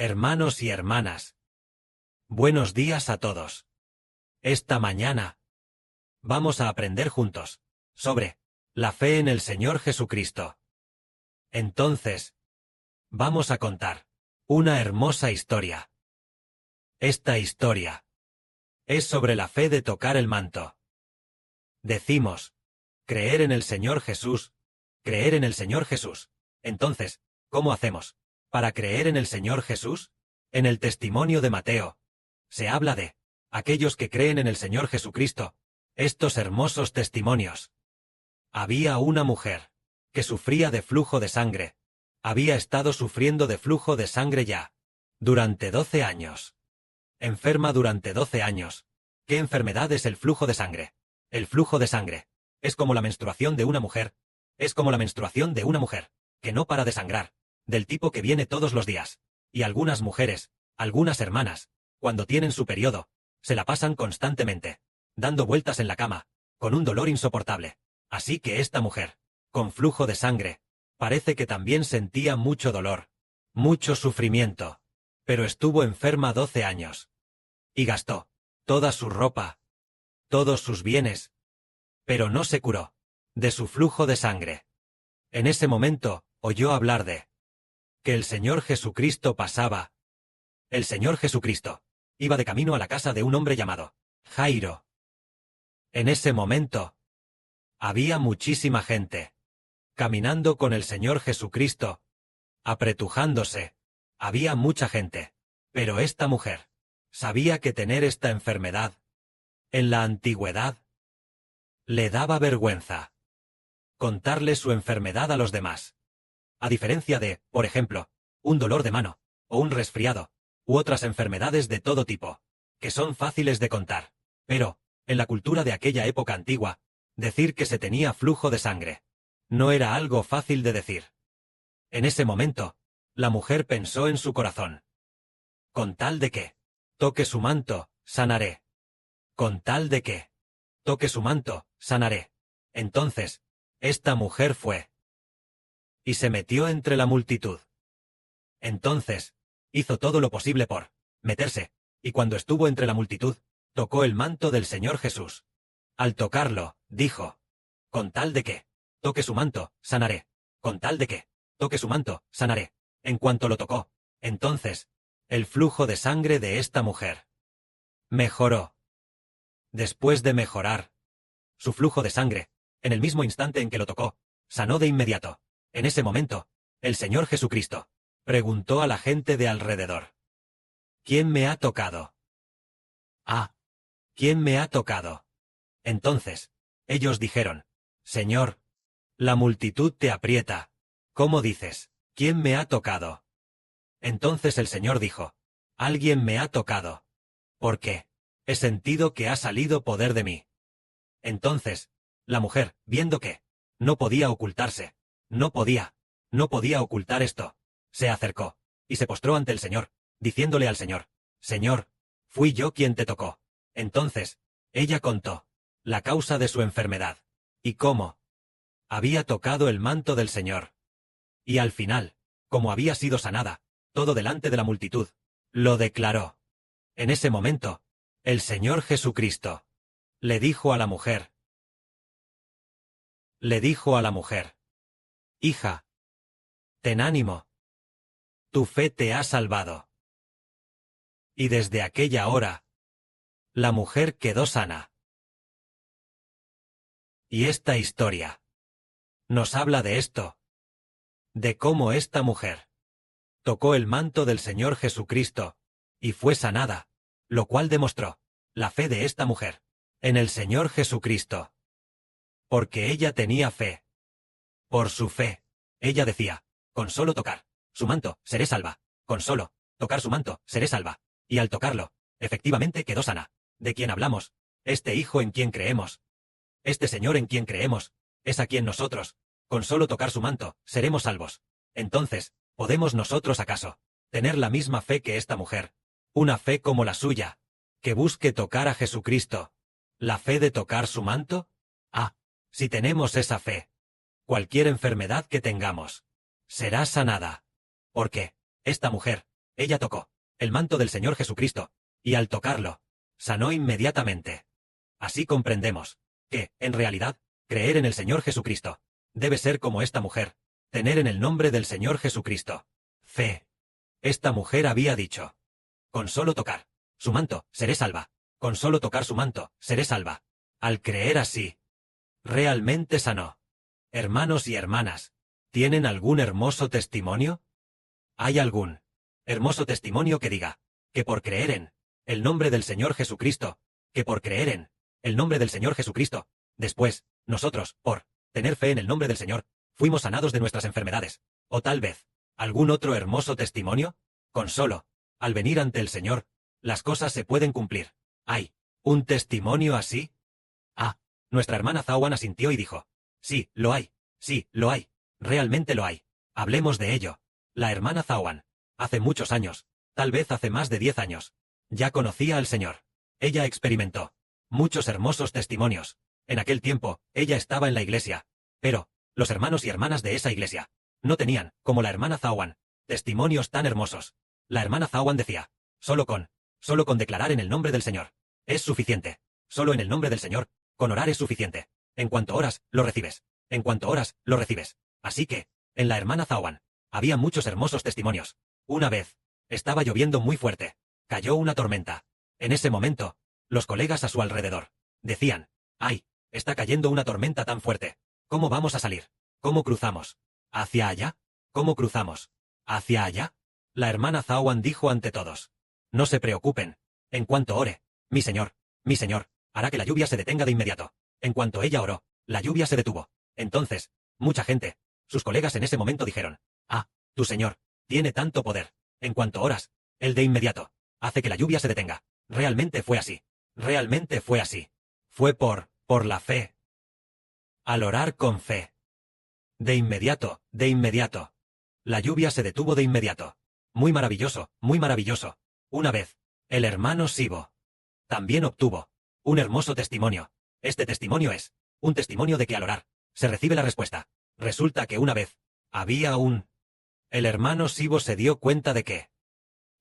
Hermanos y hermanas, buenos días a todos. Esta mañana vamos a aprender juntos sobre la fe en el Señor Jesucristo. Entonces, vamos a contar una hermosa historia. Esta historia es sobre la fe de tocar el manto. Decimos, creer en el Señor Jesús, creer en el Señor Jesús. Entonces, ¿cómo hacemos para creer en el Señor Jesús? En el testimonio de Mateo se habla de aquellos que creen en el Señor Jesucristo. Estos hermosos testimonios. Había una mujer que sufría de flujo de sangre. Había estado sufriendo de flujo de sangre ya durante 12 años. Enferma durante 12 años. ¿Qué enfermedad es el flujo de sangre? El flujo de sangre es como la menstruación de una mujer. Es como la menstruación de una mujer que no para de sangrar, del tipo que viene todos los días. Y algunas mujeres, algunas hermanas, cuando tienen su periodo, se la pasan constantemente, dando vueltas en la cama, con un dolor insoportable. Así que esta mujer, con flujo de sangre, parece que también sentía mucho dolor, mucho sufrimiento. Pero estuvo enferma 12 años. Y gastó toda su ropa, todos sus bienes. Pero no se curó de su flujo de sangre. En ese momento, oyó hablar de que el Señor Jesucristo pasaba. El Señor Jesucristo iba de camino a la casa de un hombre llamado Jairo. En ese momento, había muchísima gente caminando con el Señor Jesucristo, apretujándose. Había mucha gente, pero esta mujer sabía que tener esta enfermedad en la antigüedad le daba vergüenza contarle su enfermedad a los demás. A diferencia de, por ejemplo, un dolor de mano, o un resfriado, u otras enfermedades de todo tipo, que son fáciles de contar. Pero, en la cultura de aquella época antigua, decir que se tenía flujo de sangre no era algo fácil de decir. En ese momento, la mujer pensó en su corazón. Con tal de que toque su manto, sanaré. Con tal de que toque su manto, sanaré. Entonces, esta mujer fue y se metió entre la multitud. Entonces, hizo todo lo posible por meterse, y cuando estuvo entre la multitud, tocó el manto del Señor Jesús. Al tocarlo, dijo, con tal de que toque su manto, sanaré. Con tal de que toque su manto, sanaré. En cuanto lo tocó, entonces, el flujo de sangre de esta mujer mejoró. Después de mejorar su flujo de sangre, en el mismo instante en que lo tocó, sanó de inmediato. En ese momento, el Señor Jesucristo preguntó a la gente de alrededor: ¿quién me ha tocado? Ah, ¿quién me ha tocado? Entonces, ellos dijeron: Señor, la multitud te aprieta. ¿Cómo dices, quién me ha tocado? Entonces el Señor dijo: alguien me ha tocado. ¿Por qué? He sentido que ha salido poder de mí. Entonces, la mujer, viendo que no podía ocultarse, no podía ocultar esto, se acercó y se postró ante el Señor, diciéndole al Señor: Señor, fui yo quien te tocó. Entonces, ella contó la causa de su enfermedad y cómo había tocado el manto del Señor. Y al final, como había sido sanada, todo delante de la multitud, lo declaró. En ese momento, el Señor Jesucristo le dijo a la mujer: hija, ten ánimo. Tu fe te ha salvado. Y desde aquella hora, la mujer quedó sana. Y esta historia nos habla de esto, de cómo esta mujer tocó el manto del Señor Jesucristo y fue sanada, lo cual demostró la fe de esta mujer en el Señor Jesucristo. Porque ella tenía fe. Por su fe, ella decía: con solo tocar su manto, seré salva. Con solo tocar su manto, seré salva. Y al tocarlo, efectivamente quedó sana. ¿De quién hablamos? Este Hijo en quien creemos. Este Señor en quien creemos, es a quien nosotros, con solo tocar su manto, seremos salvos. Entonces, ¿podemos nosotros acaso tener la misma fe que esta mujer? Una fe como la suya, que busque tocar a Jesucristo. ¿La fe de tocar su manto? Ah, si tenemos esa fe, cualquier enfermedad que tengamos será sanada. Porque esta mujer Ella tocó el manto del Señor Jesucristo, y al tocarlo, sanó inmediatamente. Así comprendemos que, en realidad, creer en el Señor Jesucristo debe ser como esta mujer, tener en el nombre del Señor Jesucristo fe. Esta mujer había dicho: con solo tocar su manto, seré salva. Con solo tocar su manto, seré salva. Al creer así, realmente sanó. Hermanos y hermanas, ¿tienen algún hermoso testimonio? ¿Hay algún hermoso testimonio que diga que por creer en el nombre del Señor Jesucristo, que por creer en el nombre del Señor Jesucristo, después, nosotros, por tener fe en el nombre del Señor, fuimos sanados de nuestras enfermedades? O tal vez, ¿algún otro hermoso testimonio? Con solo, al venir ante el Señor, las cosas se pueden cumplir. ¿Hay un testimonio así? Ah, nuestra hermana Zawan asintió y dijo: sí, lo hay, realmente lo hay. Hablemos de ello. La hermana Zawan, hace muchos años, tal vez hace más de 10 años, ya conocía al Señor. Ella experimentó muchos hermosos testimonios. En aquel tiempo, ella estaba en la iglesia, pero los hermanos y hermanas de esa iglesia no tenían, como la hermana Zawan, testimonios tan hermosos. La hermana Zawan decía: solo con declarar en el nombre del Señor es suficiente. Solo en el nombre del Señor, con orar es suficiente. En cuanto oras, lo recibes. En cuanto oras, lo recibes. Así que, en la hermana Zawan, había muchos hermosos testimonios. Una vez, estaba lloviendo muy fuerte. Cayó una tormenta. En ese momento, los colegas a su alrededor decían: ¡ay! Está cayendo una tormenta tan fuerte. ¿Cómo vamos a salir? ¿Cómo cruzamos? ¿Hacia allá? ¿Cómo cruzamos? ¿Hacia allá? La hermana Zawan dijo ante todos: no se preocupen. En cuanto ore, mi Señor, hará que la lluvia se detenga de inmediato. En cuanto ella oró, la lluvia se detuvo. Entonces, mucha gente, sus colegas en ese momento dijeron: ah, tu Señor tiene tanto poder. En cuanto oras, Él de inmediato hace que la lluvia se detenga. Realmente fue así. Realmente fue así. Fue por la fe. Al orar con fe. De inmediato. La lluvia se detuvo de inmediato. Muy maravilloso, muy maravilloso. Una vez, el hermano Sibo también obtuvo un hermoso testimonio. Este testimonio es un testimonio de que al orar se recibe la respuesta. Resulta que una vez había el hermano Sibo se dio cuenta de que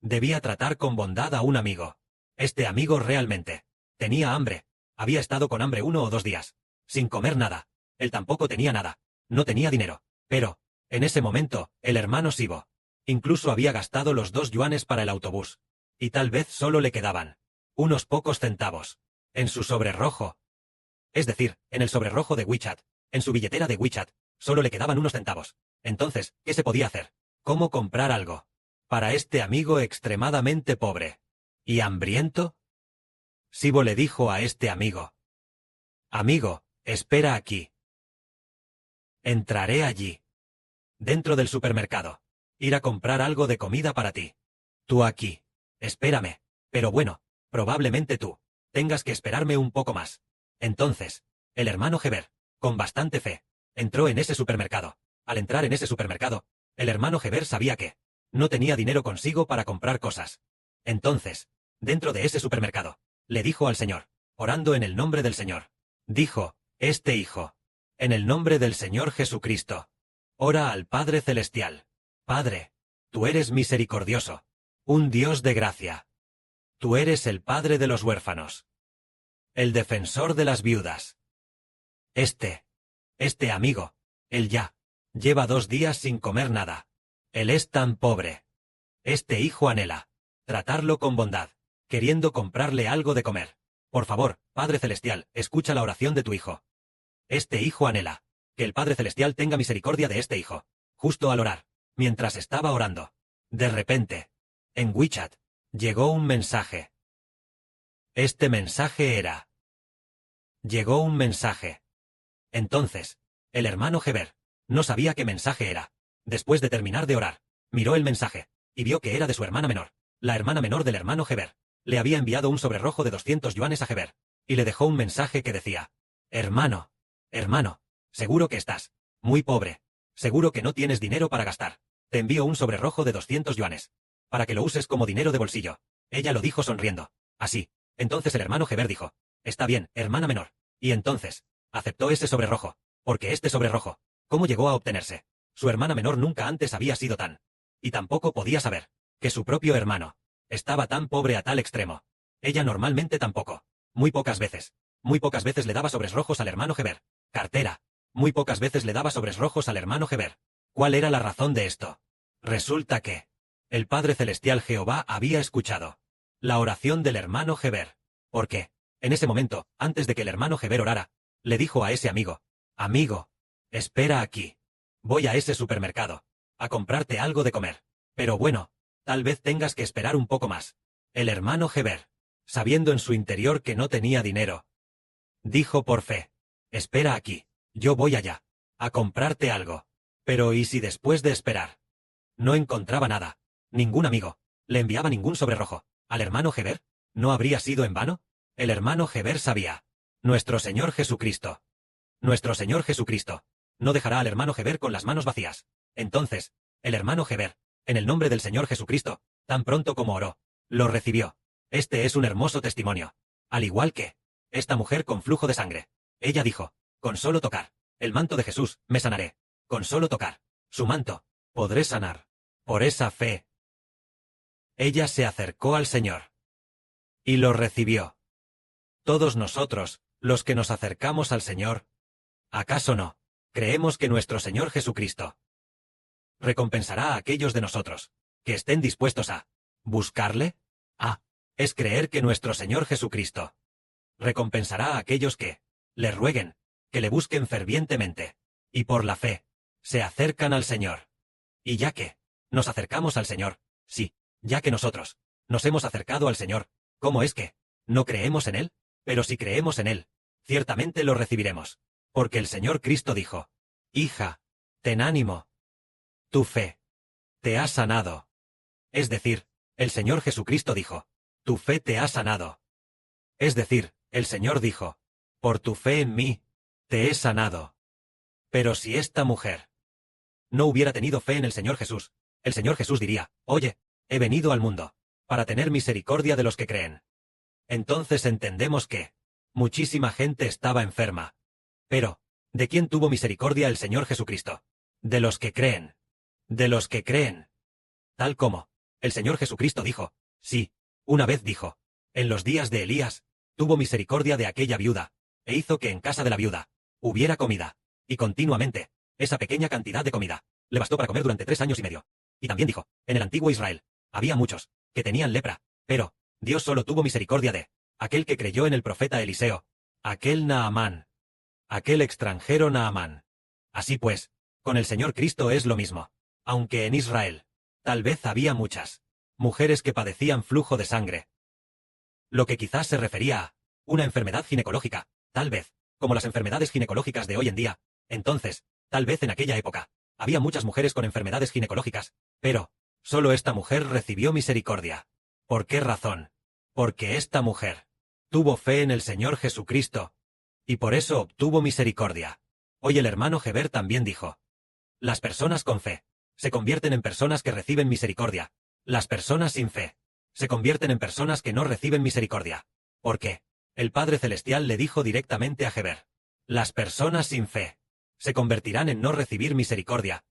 debía tratar con bondad a un amigo. Este amigo realmente tenía hambre. Había estado con hambre 1 o 2 días, sin comer nada. Él tampoco tenía nada. No tenía dinero. Pero, en ese momento, el hermano Sibo incluso había gastado los 2 yuanes para el autobús. Y tal vez solo le quedaban unos pocos centavos en su sobre rojo. Es decir, en el sobre rojo de WeChat, en su billetera de WeChat, solo le quedaban unos centavos. Entonces, ¿qué se podía hacer? ¿Cómo comprar algo para este amigo extremadamente pobre y hambriento? Sibo le dijo a este amigo: amigo, espera aquí. Entraré allí, dentro del supermercado, ir a comprar algo de comida para ti. Tú aquí, espérame, pero bueno, probablemente tú tengas que esperarme un poco más. Entonces, el hermano Heber, con bastante fe, entró en ese supermercado. Al entrar en ese supermercado, el hermano Heber sabía que no tenía dinero consigo para comprar cosas. Entonces, dentro de ese supermercado, le dijo al Señor, orando en el nombre del Señor, dijo: este hijo, en el nombre del Señor Jesucristo, ora al Padre Celestial. Padre, tú eres misericordioso, un Dios de gracia. Tú eres el Padre de los huérfanos, el defensor de las viudas. Este amigo, él ya lleva 2 días sin comer nada. Él es tan pobre. Este hijo anhela tratarlo con bondad, queriendo comprarle algo de comer. Por favor, Padre Celestial, escucha la oración de tu hijo. Este hijo anhela que el Padre Celestial tenga misericordia de este hijo. Justo al orar, mientras estaba orando, de repente, en WeChat, llegó un mensaje. Este mensaje era: llegó un mensaje. Entonces, el hermano Heber no sabía qué mensaje era. Después de terminar de orar, miró el mensaje, y vio que era de su hermana menor. La hermana menor del hermano Heber le había enviado un sobre rojo de 200 yuanes a Heber, y le dejó un mensaje que decía: hermano, seguro que estás muy pobre, seguro que no tienes dinero para gastar. Te envío un sobre rojo de 200 yuanes, para que lo uses como dinero de bolsillo. Ella lo dijo sonriendo. Así. Entonces el hermano Heber dijo: está bien, hermana menor. Y entonces, aceptó ese sobre rojo, porque este sobre rojo, ¿cómo llegó a obtenerse? Su hermana menor nunca antes había sido tan, y tampoco podía saber que su propio hermano estaba tan pobre a tal extremo. Ella normalmente tampoco. Muy pocas veces. Muy pocas veces le daba sobres rojos al hermano Heber. Cartera. Muy pocas veces le daba sobres rojos al hermano Heber. ¿Cuál era la razón de esto? Resulta que el Padre Celestial Jehová había escuchado la oración del hermano Heber. Porque, en ese momento, antes de que el hermano Heber orara, le dijo a ese amigo: amigo, espera aquí. Voy a ese supermercado a comprarte algo de comer. Pero bueno, tal vez tengas que esperar un poco más. El hermano Heber, sabiendo en su interior que no tenía dinero, dijo por fe: espera aquí, yo voy allá a comprarte algo. Pero ¿y si después de esperar no encontraba nada, ningún amigo, le enviaba ningún sobre rojo al hermano Heber? ¿No habría sido en vano? El hermano Heber sabía: nuestro Señor Jesucristo no dejará al hermano Heber con las manos vacías. Entonces, el hermano Heber, en el nombre del Señor Jesucristo, tan pronto como oró, lo recibió. Este es un hermoso testimonio. Al igual que esta mujer con flujo de sangre. Ella dijo: con solo tocar el manto de Jesús, me sanaré. Con solo tocar su manto, podré sanar. Por esa fe, ella se acercó al Señor y lo recibió. Todos nosotros, los que nos acercamos al Señor, ¿acaso no creemos que nuestro Señor Jesucristo recompensará a aquellos de nosotros que estén dispuestos a buscarle? Es creer que nuestro Señor Jesucristo recompensará a aquellos que le rueguen, que le busquen fervientemente, y por la fe se acercan al Señor. Y ya que nos acercamos al Señor, sí, ya que nosotros nos hemos acercado al Señor, ¿cómo es que no creemos en Él? Pero si creemos en Él, ciertamente lo recibiremos. Porque el Señor Cristo dijo: hija, ten ánimo, tu fe te ha sanado. Es decir, el Señor Jesucristo dijo: tu fe te ha sanado. Es decir, el Señor dijo: por tu fe en mí, te he sanado. Pero si esta mujer no hubiera tenido fe en el Señor Jesús, el Señor Jesús diría: oye, he venido al mundo para tener misericordia de los que creen. Entonces entendemos que muchísima gente estaba enferma. Pero, ¿de quién tuvo misericordia el Señor Jesucristo? De los que creen. De los que creen. Tal como el Señor Jesucristo dijo: sí, una vez dijo, en los días de Elías, tuvo misericordia de aquella viuda, e hizo que en casa de la viuda hubiera comida, y continuamente, esa pequeña cantidad de comida le bastó para comer durante 3 años y medio. Y también dijo: en el antiguo Israel había muchos que tenían lepra, pero Dios solo tuvo misericordia de aquel que creyó en el profeta Eliseo, aquel Naamán, aquel extranjero Naamán. Así pues, con el Señor Cristo es lo mismo. Aunque en Israel tal vez había muchas mujeres que padecían flujo de sangre, lo que quizás se refería a una enfermedad ginecológica, tal vez, como las enfermedades ginecológicas de hoy en día. Entonces, tal vez en aquella época, había muchas mujeres con enfermedades ginecológicas, pero solo esta mujer recibió misericordia. ¿Por qué razón? Porque esta mujer tuvo fe en el Señor Jesucristo, y por eso obtuvo misericordia. Hoy el hermano Heber también dijo: las personas con fe se convierten en personas que reciben misericordia. Las personas sin fe se convierten en personas que no reciben misericordia. ¿Por qué? El Padre Celestial le dijo directamente a Heber: las personas sin fe se convertirán en no recibir misericordia,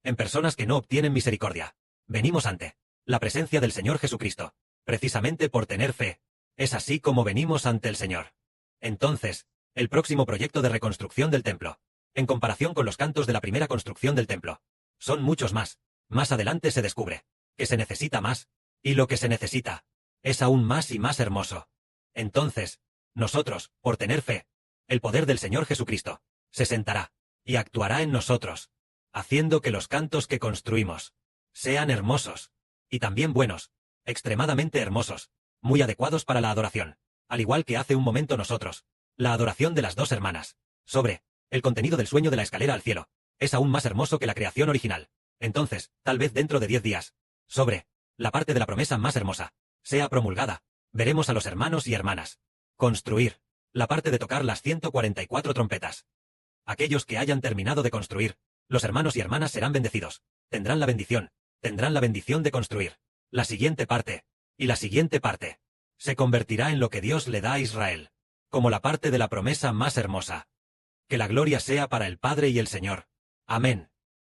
en personas que no obtienen misericordia. Venimos ante la presencia del Señor Jesucristo, precisamente por tener fe. Es así como venimos ante el Señor. Entonces, el próximo proyecto de reconstrucción del templo, en comparación con los cantos de la primera construcción del templo, son muchos más. Más adelante se descubre que se necesita más, y lo que se necesita es aún más y más hermoso. Entonces, nosotros, por tener fe, el poder del Señor Jesucristo se sentará y actuará en nosotros, haciendo que los cantos que construimos sean hermosos, y también buenos, extremadamente hermosos, muy adecuados para la adoración, al igual que hace un momento nosotros. La adoración de las 2 hermanas, sobre el contenido del sueño de la escalera al cielo, es aún más hermoso que la creación original. Entonces, tal vez dentro de 10 días, sobre la parte de la promesa más hermosa, sea promulgada, veremos a los hermanos y hermanas construir la parte de tocar las 144 trompetas. Aquellos que hayan terminado de construir, los hermanos y hermanas serán bendecidos, tendrán la bendición de construir la siguiente parte, y la siguiente parte se convertirá en lo que Dios le da a Israel, como la parte de la promesa más hermosa. Que la gloria sea para el Padre y el Señor. Amén.